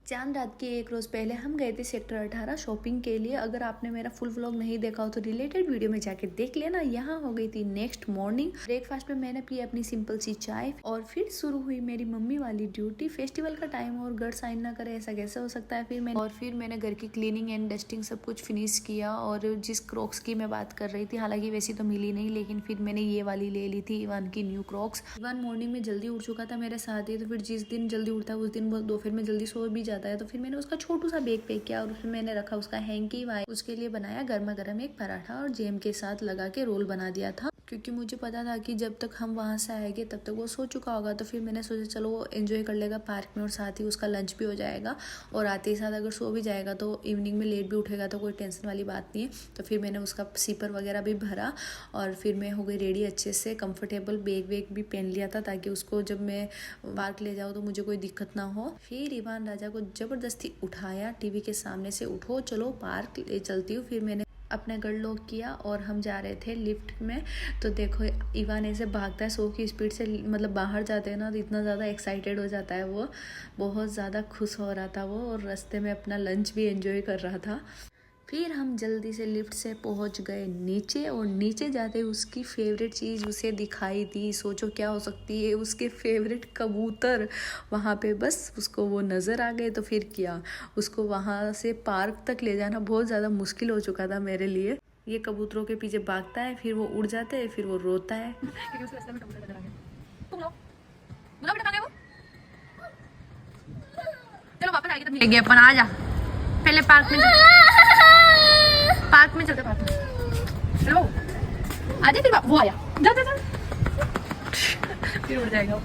चांद रात के एक रोज़ पहले हम गए थे सेक्टर 18 शॉपिंग के लिए। अगर आपने मेरा फुल व्लॉग नहीं देखा हो तो रिलेटेड वीडियो में जाके देख लेना। यहाँ हो गई थी नेक्स्ट मॉर्निंग। ब्रेकफास्ट में मैंने पी अपनी सिंपल सी चाय और फिर शुरू हुई मेरी मम्मी वाली ड्यूटी। फेस्टिवल का टाइम और घर साइन ना करे ऐसा कैसे हो सकता है। फिर मैंने घर की क्लीनिंग एंड डस्टिंग सब कुछ फिनिश किया। और जिस क्रॉक्स की मैं बात कर रही थी, हालांकि वैसी तो मिली नहीं, लेकिन फिर मैंने ये वाली ले ली थी, इवान की न्यू क्रॉक्स। इवान मॉर्निंग में जल्दी उठ चुका था मेरे साथ ही, तो फिर जिस दिन जल्दी उठता है उस दिन वो दोपहर में जल्दी सो भी जाता है। तो फिर मैंने उसका छोटू सा बैग पैक किया और उसमें मैंने रखा उसका हैंकी वाई। उसके लिए बनाया गर्मा गर्म एक पराठा और जैम के साथ लगा के रोल बना दिया था, क्योंकि मुझे पता था कि जब तक हम वहाँ से आएंगे तब तक वो सो चुका होगा। तो फिर मैंने सोचा चलो वो एंजॉय कर लेगा पार्क में और साथ ही उसका लंच भी हो जाएगा। और आते ही साथ अगर सो भी जाएगा तो इवनिंग में लेट भी उठेगा तो कोई टेंशन वाली बात नहीं है। तो फिर मैंने उसका सीपर वगैरह भी भरा और फिर मैं हो गई रेडी अच्छे से, कंफर्टेबल बैग वेग भी पहन लिया था ताकि उसको जब मैं पार्क ले जाऊँ तो मुझे कोई दिक्कत ना हो। फिर इवान राजा को जबरदस्ती उठाया टीवी के सामने से, उठो चलो पार्क ले चलती हूँ। फिर मैंने अपना घर लॉक किया और हम जा रहे थे लिफ्ट में। तो देखो इवान ऐसे भागता है 100 की स्पीड से, मतलब बाहर जाते हैं ना तो इतना ज़्यादा एक्साइटेड हो जाता है वो, बहुत ज़्यादा खुश हो रहा था वो और रास्ते में अपना लंच भी एंजॉय कर रहा था। फिर हम जल्दी से लिफ्ट से पहुंच गए नीचे और नीचे जाते उसकी फेवरेट चीज़ उसे दिखाई दी। सोचो क्या हो सकती है, उसके फेवरेट कबूतर वहाँ पे, बस उसको वो नज़र आ गए। तो फिर क्या, उसको वहाँ से पार्क तक ले जाना बहुत ज़्यादा मुश्किल हो चुका था मेरे लिए। ये कबूतरों के पीछे भागता है, फिर वो उड़ जाते हैं, फिर वो रोता है। चलो वापस आएगी तब मिलेंगे अपन, आ जा पहले पार्क में चलते पार्क में। चलो आ जा, फिर वो आया, जा जा जा फिर उड़ जाएगा।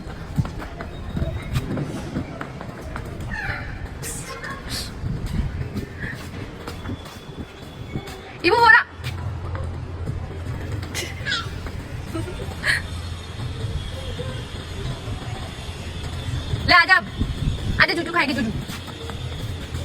ये वो हो रहा ले आजा जूजू खाएगी जूजू।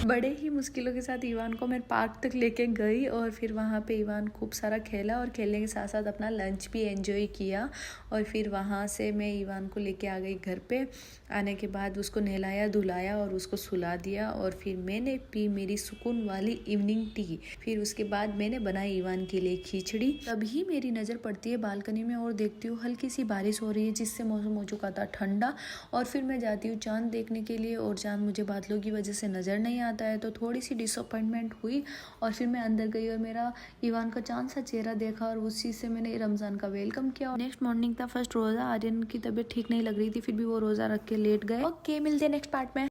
बड़े ही मुश्किलों के साथ इवान को मैं पार्क तक लेके गई और फिर वहाँ पे इवान खूब सारा खेला और खेलने के साथ साथ अपना लंच भी एंजॉय किया। और फिर वहाँ से मैं इवान को लेके आ गई घर पे। आने के बाद उसको नहलाया धुलाया और उसको सुला दिया और फिर मैंने पी मेरी सुकून वाली इवनिंग टी। फिर उसके बाद मैंने बनाई इवान के लिए खिचड़ी। तभी मेरी नज़र पड़ती है बालकनी में और देखती हूँ हल्की सी बारिश हो रही है, जिससे मौसम हो चुका था ठंडा। और फिर मैं जाती हूँ चाँद देखने के लिए और चाँद मुझे बादलों की वजह से नज़र नहीं आता है, तो थोड़ी सी डिसअपॉइंटमेंट हुई। और फिर मैं अंदर गई और मेरा इवान का चांद सा चेहरा देखा और उस चीज़ से मैंने रमज़ान का वेलकम किया। नेक्स्ट मॉर्निंग था फर्स्ट रोज़ा। आर्यन की तबीयत ठीक नहीं लग रही थी, फिर भी वो रोज़ा रख के लेट गए। ओके, मिलते हैं नेक्स्ट पार्ट में।